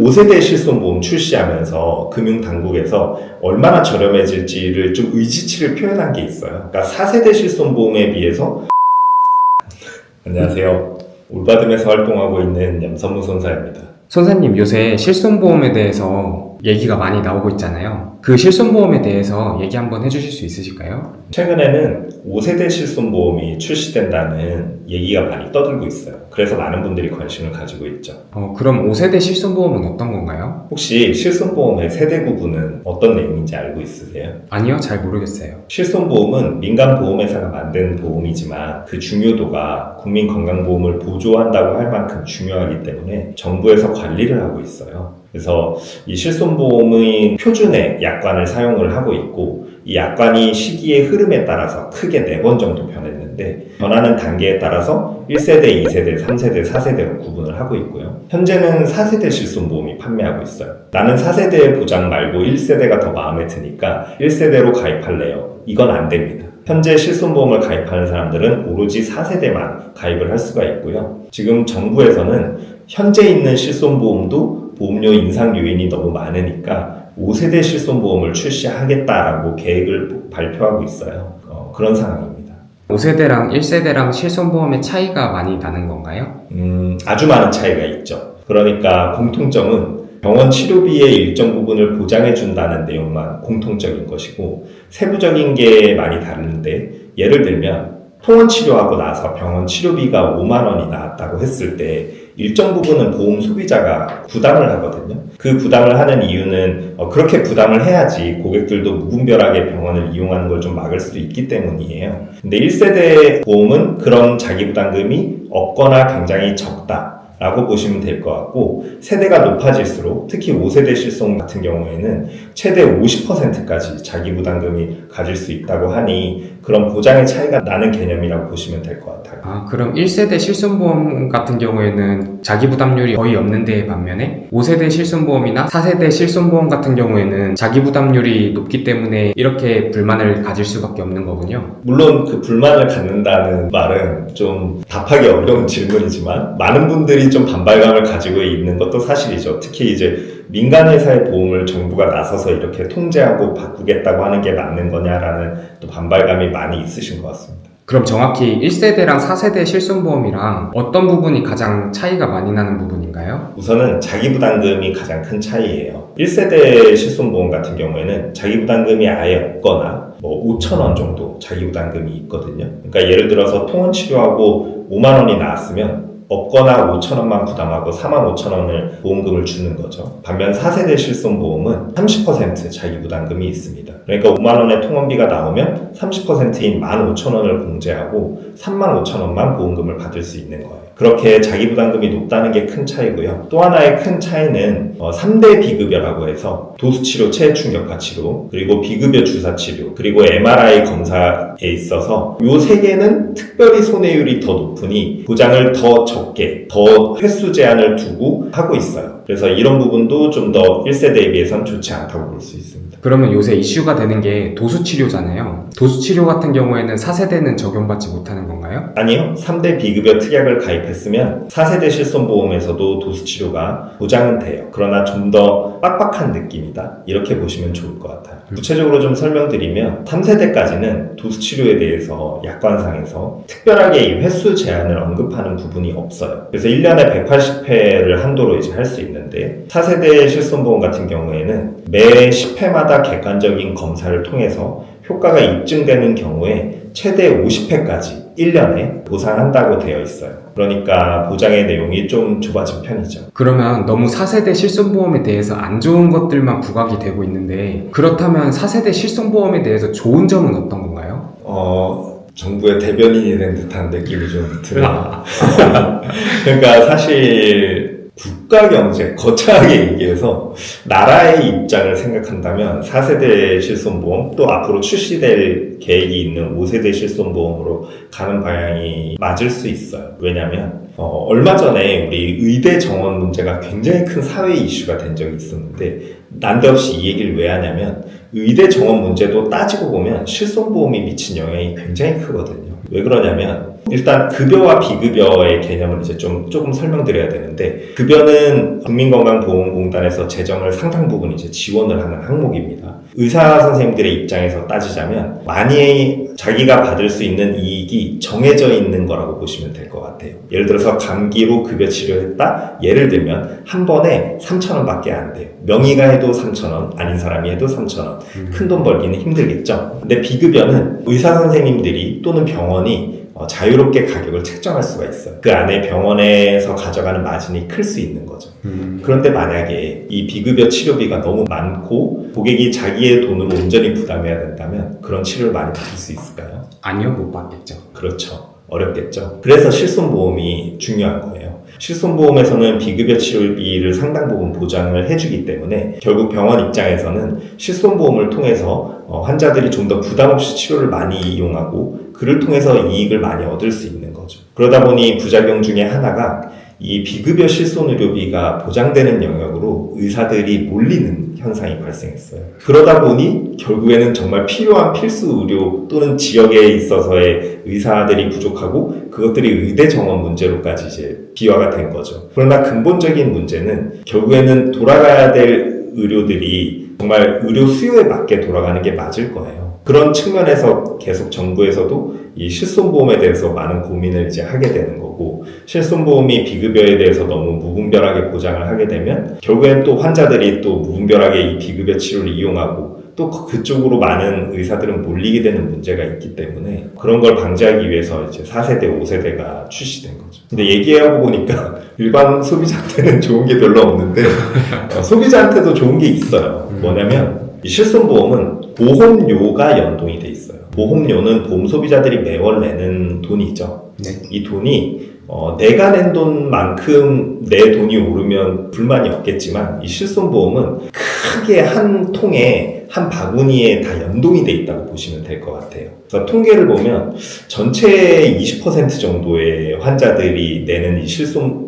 5세대 실손보험 출시하면서 금융당국에서 얼마나 저렴해질지를 좀 의지치를 표현한 게 있어요. 그러니까 4세대 실손보험에 비해서 안녕하세요. 올바듬에서 활동하고 있는 염선무 손사입니다. 손사님, 요새 실손보험에 대해서 얘기가 많이 나오고 있잖아요. 그 실손보험에 대해서 얘기 한번 해주실 수 있으실까요? 최근에는 5세대 실손보험이 출시된다는 얘기가 많이 떠들고 있어요. 그래서 많은 분들이 관심을 가지고 있죠. 그럼 5세대 실손보험은 어떤 건가요? 혹시 실손보험의 세대 구분은 어떤 내용인지 알고 있으세요? 아니요, 잘 모르겠어요. 실손보험은 민간보험회사가 만든 보험이지만 그 중요도가 국민건강보험을 보조한다고 할 만큼 중요하기 때문에 정부에서 관리를 하고 있어요. 그래서 이 실손보험의 표준의 약관을 사용을 하고 있고 이 약관이 시기의 흐름에 따라서 크게 4번 정도 변했는데 변하는 단계에 따라서 1세대, 2세대, 3세대, 4세대로 구분을 하고 있고요. 현재는 4세대 실손보험이 판매하고 있어요. 나는 4세대의 보장 말고 1세대가 더 마음에 드니까 1세대로 가입할래요. 이건 안 됩니다. 현재 실손보험을 가입하는 사람들은 오로지 4세대만 가입을 할 수가 있고요. 지금 정부에서는 현재 있는 실손보험도 보험료 인상 요인이 너무 많으니까 5세대 실손보험을 출시하겠다라고 계획을 발표하고 있어요. 그런 상황입니다. 5세대랑 1세대랑 실손보험의 차이가 많이 나는 건가요? 아주 많은 차이가 있죠. 그러니까 공통점은 병원 치료비의 일정 부분을 보장해준다는 내용만 공통적인 것이고 세부적인 게 많이 다른데 예를 들면 통원 치료하고 나서 병원 치료비가 5만 원이 나왔다고 했을 때 일정 부분은 보험 소비자가 부담을 하거든요. 그 부담을 하는 이유는 그렇게 부담을 해야지 고객들도 무분별하게 병원을 이용하는 걸 좀 막을 수도 있기 때문이에요. 근데 1세대 보험은 그런 자기 부담금이 없거나 굉장히 적다 라고 보시면 될 것 같고 세대가 높아질수록 특히 5세대 실손 같은 경우에는 최대 50%까지 자기 부담금이 가질 수 있다고 하니 그런 보장의 차이가 나는 개념이라고 보시면 될 것 같아요. 그럼 1세대 실손보험 같은 경우에는 자기 부담률이 거의 없는 데에 반면에 5세대 실손보험이나 4세대 실손보험 같은 경우에는 자기 부담률이 높기 때문에 이렇게 불만을 가질 수밖에 없는 거군요. 물론 그 불만을 갖는다는 말은 좀 답하기 어려운 질문이지만 많은 분들이 좀 반발감을 가지고 있는 것도 사실이죠. 특히 이제 민간회사의 보험을 정부가 나서서 이렇게 통제하고 바꾸겠다고 하는 게 맞는 거냐라는 또 반발감이 많이 있으신 것 같습니다. 그럼 정확히 1세대랑 4세대 실손보험이랑 어떤 부분이 가장 차이가 많이 나는 부분인가요? 우선은 자기부담금이 가장 큰 차이예요. 1세대 실손보험 같은 경우에는 자기부담금이 아예 없거나 5천 원 정도 자기부담금이 있거든요. 그러니까 예를 들어서 통원 치료하고 5만 원이 나왔으면 없거나 5천 원만 부담하고 4만 5천 원을 보험금을 주는 거죠. 반면 4세대 실손보험은 30% 자기부담금이 있습니다. 그러니까 5만 원의 통원비가 나오면 30%인 1만 5천 원을 공제하고 3만 5천 원만 보험금을 받을 수 있는 거예요. 그렇게 자기부담금이 높다는 게 큰 차이고요. 또 하나의 큰 차이는 3대 비급여라고 해서 도수치료, 체해충격파 치료, 그리고 비급여 주사치료, 그리고 MRI 검사에 있어서 이 3개는 특별히 손해율이 더 높으니 보장을 더 적게, 더 횟수 제한을 두고 하고 있어요. 그래서 이런 부분도 좀 더 1세대에 비해서는 좋지 않다고 볼 수 있습니다. 그러면 요새 이슈가 되는 게 도수치료잖아요. 도수치료 같은 경우에는 4세대는 적용받지 못하는 건가요? 아니요. 3대 비급여 특약을 가입했으면 4세대 실손보험에서도 도수치료가 보장은 돼요. 그러나 좀 더 빡빡한 느낌이다. 이렇게 보시면 좋을 것 같아요. 구체적으로 좀 설명드리면 3세대까지는 도수치료에 대해서 약관상에서 특별하게 이 횟수 제한을 언급하는 부분이 없어요. 그래서 1년에 180회를 한도로 이제 할 수 있는데 4세대 실손보험 같은 경우에는 매 10회마다 객관적인 검사를 통해서 효과가 입증되는 경우에 최대 50회까지 1년에 보상한다고 되어 있어요. 그러니까 보장의 내용이 좀 좁아진 편이죠. 그러면 너무 4세대 실손보험에 대해서 안 좋은 것들만 부각이 되고 있는데 그렇다면 4세대 실손보험에 대해서 좋은 점은 어떤 건가요? 정부의 대변인이 된 듯한 느낌이 좀 드네요. 그러니까 사실 국가 경제, 거창하게 얘기해서 나라의 입장을 생각한다면 4세대 실손보험 또 앞으로 출시될 계획이 있는 5세대 실손보험으로 가는 방향이 맞을 수 있어요. 왜냐하면 얼마 전에 우리 의대 정원 문제가 굉장히 큰 사회 이슈가 된 적이 있었는데 난데없이 이 얘기를 왜 하냐면 의대 정원 문제도 따지고 보면 실손보험이 미친 영향이 굉장히 크거든요. 왜 그러냐면 일단 급여와 비급여의 개념을 이제 조금 설명드려야 되는데, 급여는 국민건강보험공단에서 재정을 상당 부분 이제 지원을 하는 항목입니다. 의사 선생님들의 입장에서 따지자면 많이 자기가 받을 수 있는 이익이 정해져 있는 거라고 보시면 될 것 같아요. 예를 들어서 감기로 급여 치료했다. 예를 들면 한 번에 3,000원밖에 안 돼요. 명의가 해도 3,000원, 아닌 사람이 해도 3,000원. 큰 돈 벌기는 힘들겠죠. 근데 비급여는 의사 선생님들이 또는 병원이 자유롭게 가격을 책정할 수가 있어요. 그 안에 병원에서 가져가는 마진이 클 수 있는 거죠. 그런데 만약에 이 비급여 치료비가 너무 많고 고객이 자기의 돈으로 온전히 부담해야 된다면 그런 치료를 많이 받을 수 있을까요? 아니요, 못 받겠죠. 그렇죠. 어렵겠죠. 그래서 실손보험이 중요한 거예요. 실손보험에서는 비급여 치료비를 상당 부분 보장을 해주기 때문에 결국 병원 입장에서는 실손보험을 통해서 환자들이 좀 더 부담 없이 치료를 많이 이용하고 그를 통해서 이익을 많이 얻을 수 있는 거죠. 그러다 보니 부작용 중에 하나가 이 비급여 실손의료비가 보장되는 영역으로 의사들이 몰리는 현상이 발생했어요. 그러다 보니 결국에는 정말 필요한 필수 의료 또는 지역에 있어서의 의사들이 부족하고 그것들이 의대 정원 문제로까지 이제 비화가 된 거죠. 그러나 근본적인 문제는 결국에는 돌아가야 될 의료들이 정말 의료 수요에 맞게 돌아가는 게 맞을 거예요. 그런 측면에서 계속 정부에서도 이 실손보험에 대해서 많은 고민을 이제 하게 되는 거고, 실손보험이 비급여에 대해서 너무 무분별하게 보장을 하게 되면 결국엔 또 환자들이 또 무분별하게 이 비급여 치료를 이용하고 또 그쪽으로 많은 의사들은 몰리게 되는 문제가 있기 때문에 그런 걸 방지하기 위해서 이제 4세대, 5세대가 출시된 거죠. 근데 얘기하고 보니까 일반 소비자한테는 좋은 게 별로 없는데 소비자한테도 좋은 게 있어요. 뭐냐면 이 실손보험은 보험료가 연동이 돼 있어요. 보험료는 보험 소비자들이 매월 내는 돈이죠. 네. 이 돈이 내가 낸 돈만큼 내 돈이 오르면 불만이 없겠지만 이 실손보험은 크게 한 통에 한 바구니에 다 연동이 돼 있다고 보시면 될 것 같아요. 그래서 통계를 보면 전체의 20% 정도의 환자들이 내는 이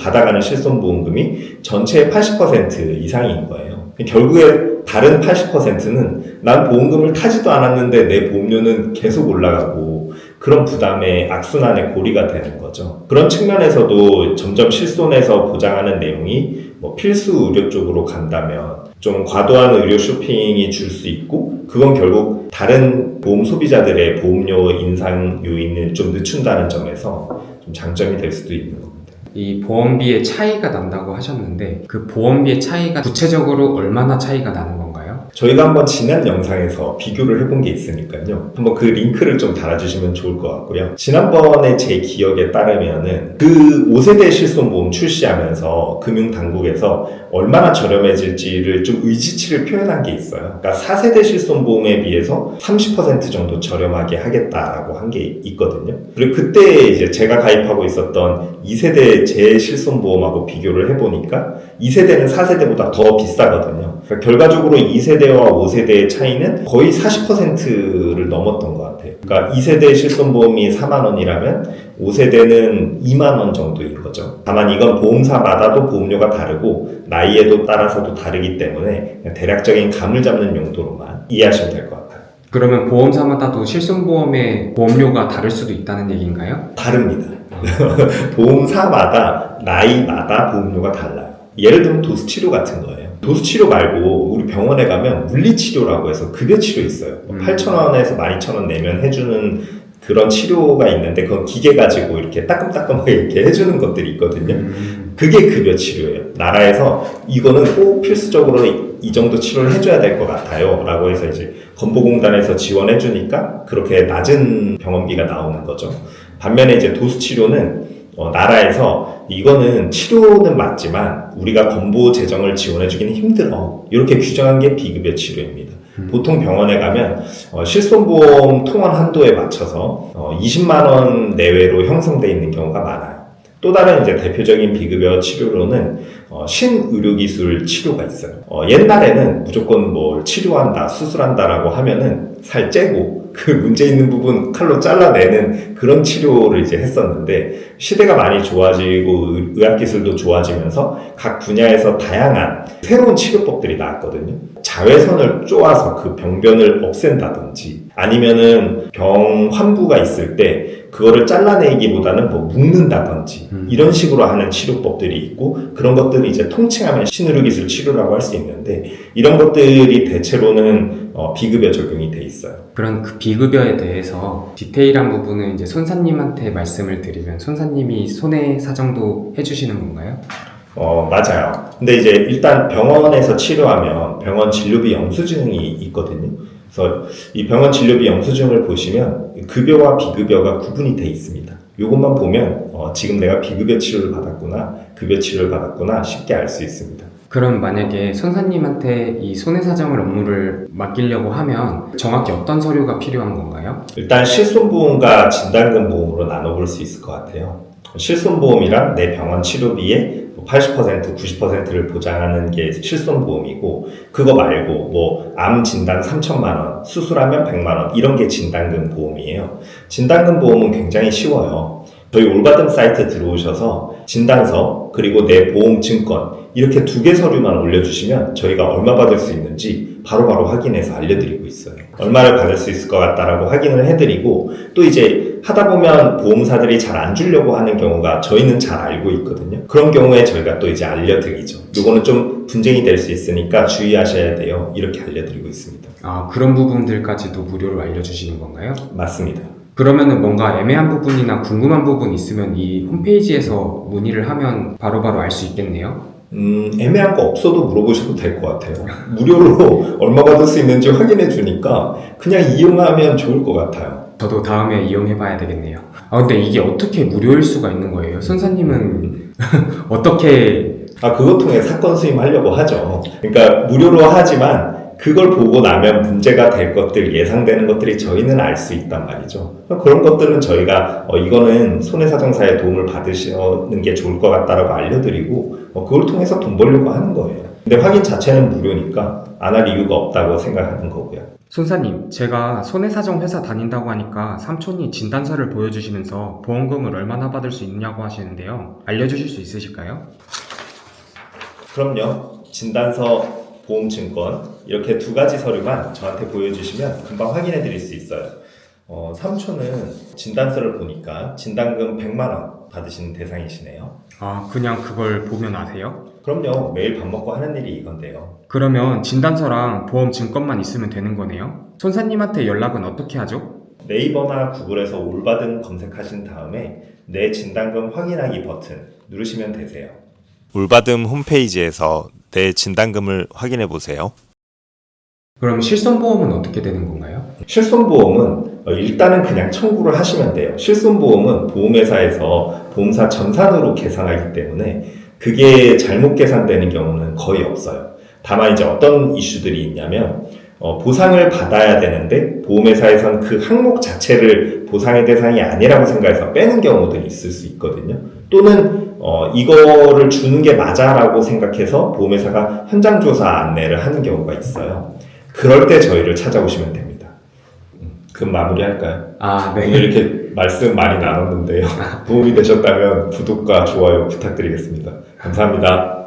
받아가는 실손보험금이 전체의 80% 이상인 거예요. 결국에 다른 80%는 난 보험금을 타지도 않았는데 내 보험료는 계속 올라가고 그런 부담에 악순환의 고리가 되는 거죠. 그런 측면에서도 점점 실손에서 보장하는 내용이 뭐 필수 의료 쪽으로 간다면 좀 과도한 의료 쇼핑이 줄 수 있고 그건 결국 다른 보험 소비자들의 보험료 인상 요인을 좀 늦춘다는 점에서 좀 장점이 될 수도 있는 겁니다. 이 보험비의 차이가 난다고 하셨는데 그 보험비의 차이가 구체적으로 얼마나 차이가 나는 건가요? 저희가 한번 지난 영상에서 비교를 해본 게 있으니까요. 한번 그 링크를 좀 달아주시면 좋을 것 같고요. 지난번에 제 기억에 따르면은 그 5세대 실손보험 출시하면서 금융당국에서 얼마나 저렴해질지를 좀 의지치를 표현한 게 있어요. 그러니까 4세대 실손보험에 비해서 30% 정도 저렴하게 하겠다라고 한 게 있거든요. 그리고 그때 이제 제가 가입하고 있었던 2세대 제 실손보험하고 비교를 해보니까 2세대는 4세대보다 더 비싸거든요. 그러니까 결과적으로 2세대와 5세대의 차이는 거의 40%를 넘었던 것 같아요. 그러니까 2세대 실손보험이 4만 원이라면 5세대는 2만 원 정도인 거죠. 다만 이건 보험사마다도 보험료가 다르고 나이에도 따라서도 다르기 때문에 그냥 대략적인 감을 잡는 용도로만 이해하시면 될 것 같아요. 그러면 보험사마다도 실손보험의 보험료가 다를 수도 있다는 얘기인가요? 다릅니다. 보험사마다 나이마다 보험료가 달라요. 예를 들면 도수치료 같은 거예요. 도수치료 말고 우리 병원에 가면 물리치료라고 해서 급여치료 있어요. 8,000원에서 12,000원 내면 해주는 그런 치료가 있는데 그건 기계 가지고 이렇게 따끔따끔하게 이렇게 해주는 것들이 있거든요. 그게 급여치료예요. 나라에서 이거는 꼭 필수적으로 이 정도 치료를 해줘야 될 것 같아요 라고 해서 이제 건보공단에서 지원해 주니까 그렇게 낮은 병원비가 나오는 거죠. 반면에 이제 도수치료는 나라에서 이거는 치료는 맞지만 우리가 건보 재정을 지원해 주기는 힘들어 이렇게 규정한 게 비급여 치료입니다. 보통 병원에 가면 실손보험 통원 한도에 맞춰서 20만 원 내외로 형성되어 있는 경우가 많아요. 또 다른 이제 대표적인 비급여 치료로는 신의료기술 치료가 있어요. 옛날에는 무조건 뭘 치료한다, 수술한다라고 하면은 살 째고 그 문제 있는 부분 칼로 잘라내는 그런 치료를 이제 했었는데 시대가 많이 좋아지고 의학기술도 좋아지면서 각 분야에서 다양한 새로운 치료법들이 나왔거든요. 자외선을 쪼아서 그 병변을 없앤다든지 아니면은 병 환부가 있을 때 그거를 잘라내기보다는 뭐 묶는다든지 이런 식으로 하는 치료법들이 있고 그런 것들을 이제 통칭하면 신의료기술 치료라고 할 수 있는데 이런 것들이 대체로는 비급여 적용이 돼 있어요. 그런 그 비급여에 대해서 디테일한 부분은 이제 손사님한테 말씀을 드리면 손사님이 손해 사정도 해주시는 건가요? 맞아요. 근데 이제 일단 병원에서 치료하면 병원 진료비 영수증이 있거든요. 그래서 이 병원 진료비 영수증을 보시면 급여와 비급여가 구분이 돼 있습니다. 이것만 보면 지금 내가 비급여 치료를 받았구나, 급여 치료를 받았구나 쉽게 알 수 있습니다. 그럼 만약에 손사님한테 이 손해사정을 업무를 맡기려고 하면 정확히 어떤 서류가 필요한 건가요? 일단 실손보험과 진단금 보험으로 나눠볼 수 있을 것 같아요. 실손보험이란 내 병원 치료비의 80%, 90%를 보장하는 게 실손보험이고 그거 말고 뭐 암 진단 3천만 원, 수술하면 100만 원 이런 게 진단금 보험이에요. 진단금 보험은 굉장히 쉬워요. 저희 올바듬 사이트 들어오셔서 진단서 그리고 내 보험 증권 이렇게 2개 서류만 올려주시면 저희가 얼마 받을 수 있는지 바로바로 확인해서 알려드리고 있어요. 얼마를 받을 수 있을 것 같다라고 확인을 해드리고 또 이제 하다 보면 보험사들이 잘 안 주려고 하는 경우가 저희는 잘 알고 있거든요. 그런 경우에 저희가 또 이제 알려드리죠. 요거는 좀 분쟁이 될 수 있으니까 주의하셔야 돼요. 이렇게 알려드리고 있습니다. 아, 그런 부분들까지도 무료로 알려주시는 건가요? 맞습니다. 그러면은 뭔가 애매한 부분이나 궁금한 부분 있으면 이 홈페이지에서 문의를 하면 바로바로 알 수 있겠네요. 애매한 거 없어도 물어보셔도 될 것 같아요. 무료로 얼마 받을 수 있는지 확인해 주니까 그냥 이용하면 좋을 것 같아요. 저도 다음에 이용해봐야 되겠네요. 아, 근데 이게 어떻게 무료일 수가 있는 거예요? 선사님은 어떻게... 그것 통해 사건 수임하려고 하죠. 그러니까 무료로 하지만 그걸 보고 나면 문제가 될 것들, 예상되는 것들이 저희는 알 수 있단 말이죠. 그런 것들은 저희가 이거는 손해사정사의 도움을 받으시는 게 좋을 것 같다라고 알려드리고 그걸 통해서 돈 벌려고 하는 거예요. 근데 확인 자체는 무료니까 안 할 이유가 없다고 생각하는 거고요. 손사님, 제가 손해사정 회사 다닌다고 하니까 삼촌이 진단서를 보여주시면서 보험금을 얼마나 받을 수 있냐고 하시는데요. 알려주실 수 있으실까요? 그럼요. 진단서, 보험증권 이렇게 2가지 서류만 저한테 보여주시면 금방 확인해 드릴 수 있어요. 삼촌은 진단서를 보니까 진단금 100만 원 받으시는 대상이시네요. 아, 그냥 그걸 보면 아세요? 그럼요. 매일 밥 먹고 하는 일이 이건데요. 그러면 진단서랑 보험 증권만 있으면 되는 거네요? 손사님한테 연락은 어떻게 하죠? 네이버나 구글에서 올바듬 검색하신 다음에 내 진단금 확인하기 버튼 누르시면 되세요. 올바듬 홈페이지에서 내 진단금을 확인해 보세요. 그럼 실손보험은 어떻게 되는 건가요? 실손보험은 일단은 그냥 청구를 하시면 돼요. 실손보험은 보험회사에서 보험사 전산으로 계산하기 때문에 그게 잘못 계산되는 경우는 거의 없어요. 다만 이제 어떤 이슈들이 있냐면 보상을 받아야 되는데 보험회사에선 그 항목 자체를 보상의 대상이 아니라고 생각해서 빼는 경우들이 있을 수 있거든요. 또는 이거를 주는 게 맞아라고 생각해서 보험회사가 현장조사 안내를 하는 경우가 있어요. 그럴 때 저희를 찾아오시면 됩니다. 그럼 마무리할까요? 네. 오늘 이렇게 말씀 많이 나눴는데요. 도움이 되셨다면 구독과 좋아요 부탁드리겠습니다. 감사합니다.